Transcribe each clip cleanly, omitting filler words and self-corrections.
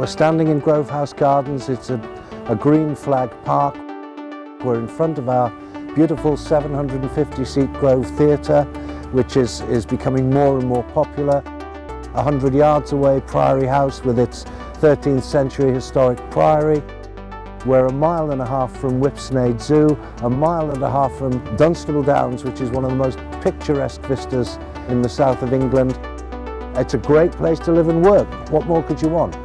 we're standing in Grove House Gardens. It's a green flag park. We're in front of our beautiful 750-seat Grove Theatre, which is becoming more and more popular. 100 yards away, Priory House with its 13th century historic priory. We're a mile and a half from Whipsnade Zoo, a mile and a half from Dunstable Downs, which is one of the most picturesque vistas in the south of England. It's a great place to live and work. What more could you want?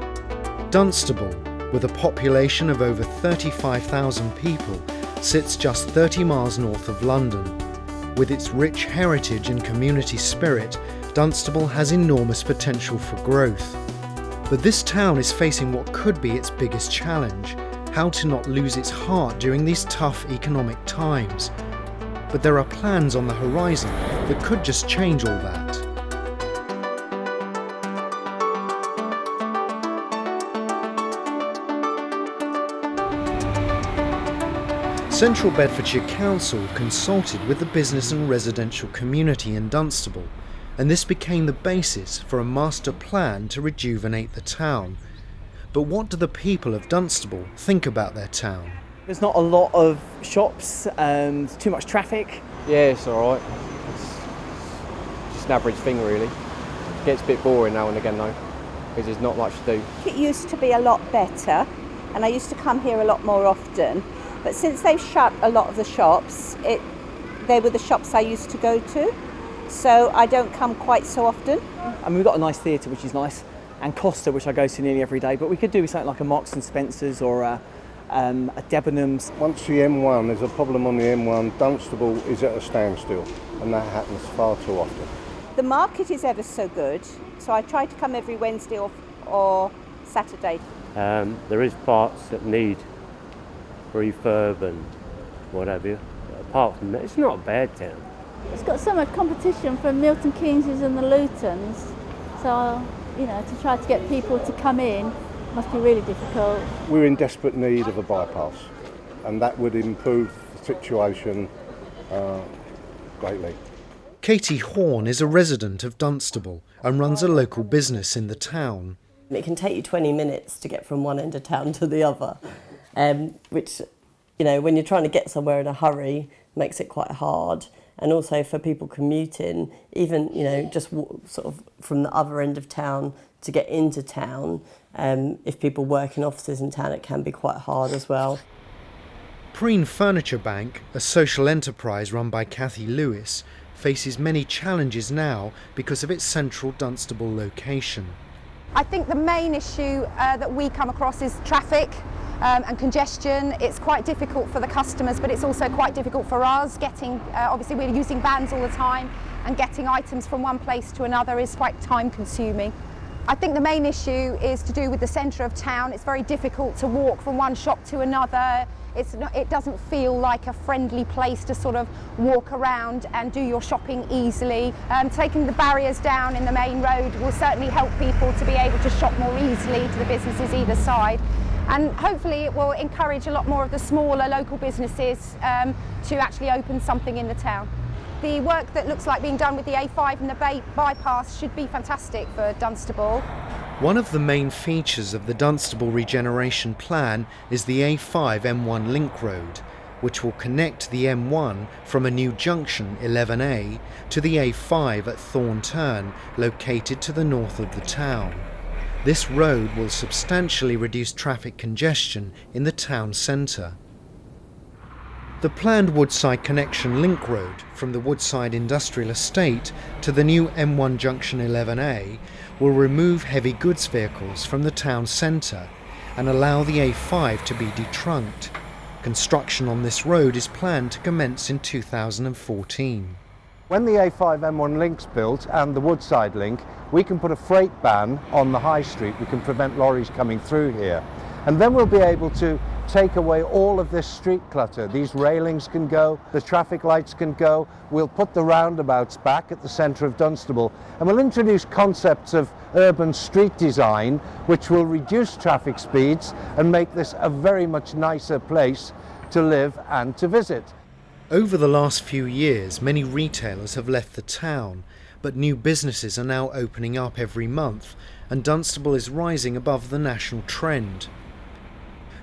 Dunstable, with a population of over 35,000 people, sits just 30 miles north of London. With its rich heritage and community spirit, Dunstable has enormous potential for growth. But this town is facing what could be its biggest challenge: how to not lose its heart during these tough economic times. But there are plans on the horizon that could just change all that. Central Bedfordshire Council consulted with the business and residential community in Dunstable, and this became the basis for a master plan to rejuvenate the town. But what do the people of Dunstable think about their town? There's not a lot of shops, there's too much traffic. Yeah, it's alright. It's just an average thing really. It gets a bit boring now and again though, because there's not much to do. It used to be a lot better, and I used to come here a lot more often. But since they've shut a lot of the shops, they were the shops I used to go to, so I don't come quite so often. I mean, we've got a nice theatre, which is nice, and Costa, which I go to nearly every day, but we could do something like a Marks and Spencer's or a Debenhams. Once the M1, there's a problem on the M1, Dunstable is at a standstill, and that happens far too often. The market is ever so good, so I try to come every Wednesday or Saturday. There is parts that need refurb and what have you. Apart from that, it's not a bad town. It's got so much competition from Milton Keynes's and the Lutons, so to try to get people to come in must be really difficult. We're in desperate need of a bypass, and that would improve the situation greatly. Katie Horn is a resident of Dunstable and runs a local business in the town. It can take you 20 minutes to get from one end of town to the other, which, when you're trying to get somewhere in a hurry, makes it quite hard. And also for people commuting, even, just sort of from the other end of town to get into town, if people work in offices in town, it can be quite hard as well. Preen Furniture Bank, a social enterprise run by Cathy Lewis, faces many challenges now because of its central Dunstable location. I think the main issue that we come across is traffic and congestion. It's quite difficult for the customers, but it's also quite difficult for us. Obviously we're using vans all the time, and getting items from one place to another is quite time consuming. I think the main issue is to do with the centre of town. It's very difficult to walk from one shop to another. It doesn't feel like a friendly place to sort of walk around and do your shopping easily. Taking the barriers down in the main road will certainly help people to be able to shop more easily to the businesses either side. And hopefully it will encourage a lot more of the smaller local businesses to actually open something in the town. The work that looks like being done with the A5 and the bypass should be fantastic for Dunstable. One of the main features of the Dunstable regeneration plan is the A5 M1 link road, which will connect the M1 from a new junction 11A to the A5 at Thorn Turn, located to the north of the town. This road will substantially reduce traffic congestion in the town centre. The planned Woodside Connection Link Road from the Woodside Industrial Estate to the new M1 Junction 11A will remove heavy goods vehicles from the town centre and allow the A5 to be detrunked. Construction on this road is planned to commence in 2014. When the A5 M1 link's built and the Woodside link, we can put a freight ban on the high street. We can prevent lorries coming through here. And then we'll be able to take away all of this street clutter. These railings can go, the traffic lights can go. We'll put the roundabouts back at the centre of Dunstable, and we'll introduce concepts of urban street design which will reduce traffic speeds and make this a very much nicer place to live and to visit. Over the last few years, many retailers have left the town, but new businesses are now opening up every month, and Dunstable is rising above the national trend.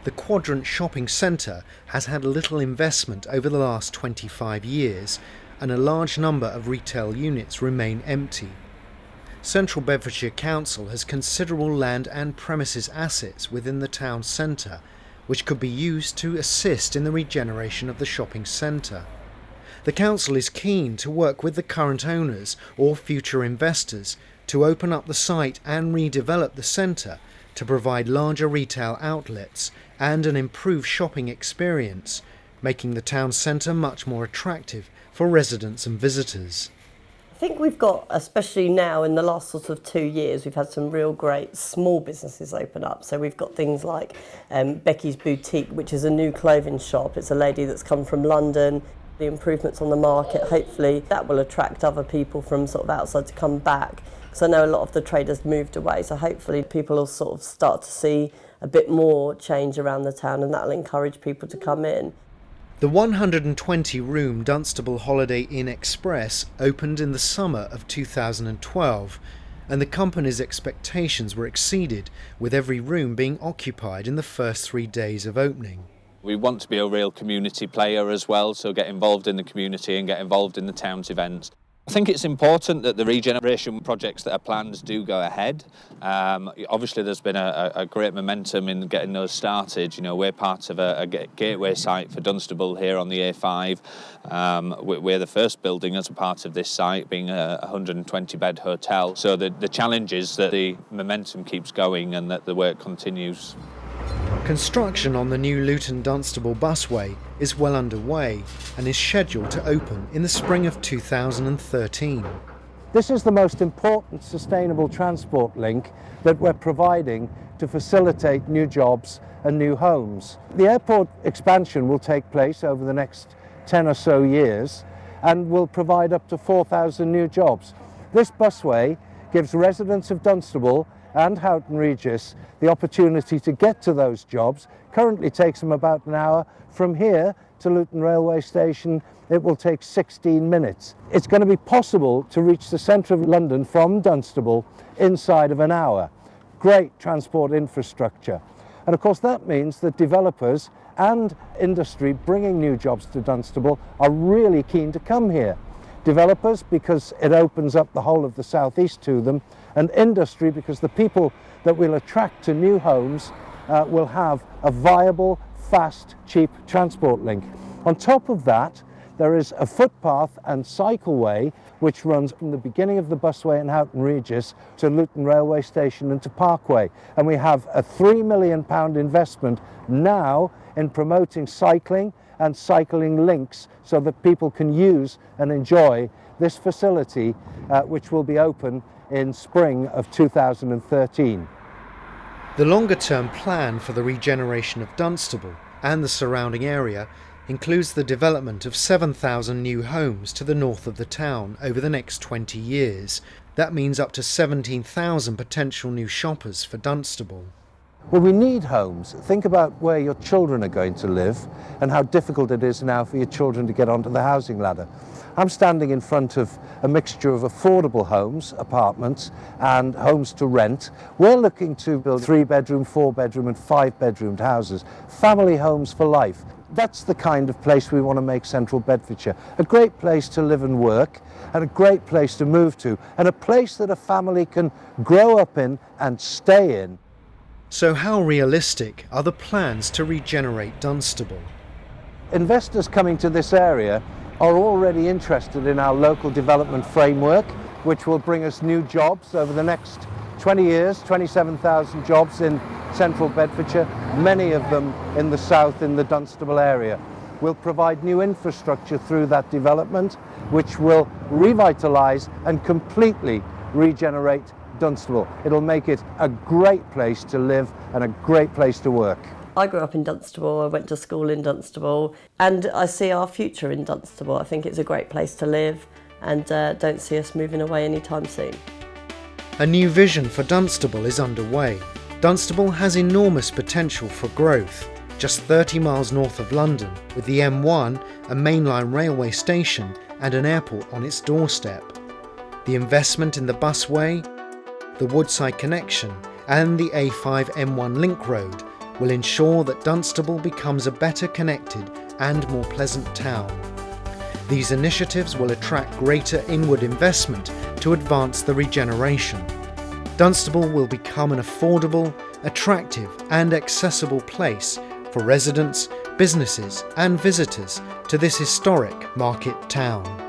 The Quadrant shopping centre has had little investment over the last 25 years, and a large number of retail units remain empty. Central Bedfordshire Council has considerable land and premises assets within the town centre, which could be used to assist in the regeneration of the shopping centre. The council is keen to work with the current owners or future investors to open up the site and redevelop the centre to provide larger retail outlets and an improved shopping experience, making the town centre much more attractive for residents and visitors. I think we've got, especially now in the last sort of 2 years, we've had some real great small businesses open up. So we've got things like Becky's Boutique, which is a new clothing shop. It's a lady that's come from London. The improvements on the market, hopefully that will attract other people from sort of outside to come back. Because I know a lot of the traders moved away, so hopefully people will sort of start to see a bit more change around the town, and that'll encourage people to come in. The 120-room Dunstable Holiday Inn Express opened in the summer of 2012, and the company's expectations were exceeded, with every room being occupied in the first 3 days of opening. We want to be a real community player as well, so get involved in the community and get involved in the town's events. I think it's important that the regeneration projects that are planned do go ahead. Obviously there's been a great momentum in getting those started. You know, we're part of a gateway site for Dunstable here on the A5. We're the first building as a part of this site, being a 120-bed hotel. So the challenge is that the momentum keeps going and that the work continues. Construction on the new Luton Dunstable busway is well underway and is scheduled to open in the spring of 2013. This is the most important sustainable transport link that we're providing to facilitate new jobs and new homes. The airport expansion will take place over the next 10 or so years and will provide up to 4,000 new jobs. This busway gives residents of Dunstable and Houghton Regis the opportunity to get to those jobs. Currently takes them about an hour. From here to Luton railway station it will take 16 minutes. It's going to be possible to reach the centre of London from Dunstable inside of an hour. Great transport infrastructure. And of course that means that developers and industry bringing new jobs to Dunstable are really keen to come here. Developers because it opens up the whole of the southeast to them, and industry because the people that we'll attract to new homes will have a viable, fast, cheap transport link. On top of that, there is a footpath and cycleway which runs from the beginning of the busway in Houghton Regis to Luton railway station and to Parkway. And we have a £3 million investment now in promoting cycling and cycling links so that people can use and enjoy this facility, which will be open in spring of 2013. The longer-term plan for the regeneration of Dunstable and the surrounding area includes the development of 7,000 new homes to the north of the town over the next 20 years. That means up to 17,000 potential new shoppers for Dunstable. Well, we need homes. Think about where your children are going to live and how difficult it is now for your children to get onto the housing ladder. I'm standing in front of a mixture of affordable homes, apartments, and homes to rent. We're looking to build 3-bedroom, 4-bedroom and 5-bedroomed houses, family homes for life. That's the kind of place we want to make Central Bedfordshire. A great place to live and work, and a great place to move to, and a place that a family can grow up in and stay in. So how realistic are the plans to regenerate Dunstable? Investors coming to this area are already interested in our local development framework, which will bring us new jobs over the next 20 years, 27,000 jobs in Central Bedfordshire, many of them in the south in the Dunstable area. We'll provide new infrastructure through that development, which will revitalise and completely regenerate Dunstable. It'll make it a great place to live and a great place to work. I grew up in Dunstable, I went to school in Dunstable, and I see our future in Dunstable. I think it's a great place to live and don't see us moving away anytime soon. A new vision for Dunstable is underway. Dunstable has enormous potential for growth, just 30 miles north of London, with the M1, a mainline railway station and an airport on its doorstep. The investment in the busway, the Woodside connection and the A5 M1 link road will ensure that Dunstable becomes a better connected and more pleasant town. These initiatives will attract greater inward investment to advance the regeneration. Dunstable will become an affordable, attractive and accessible place for residents, businesses and visitors to this historic market town.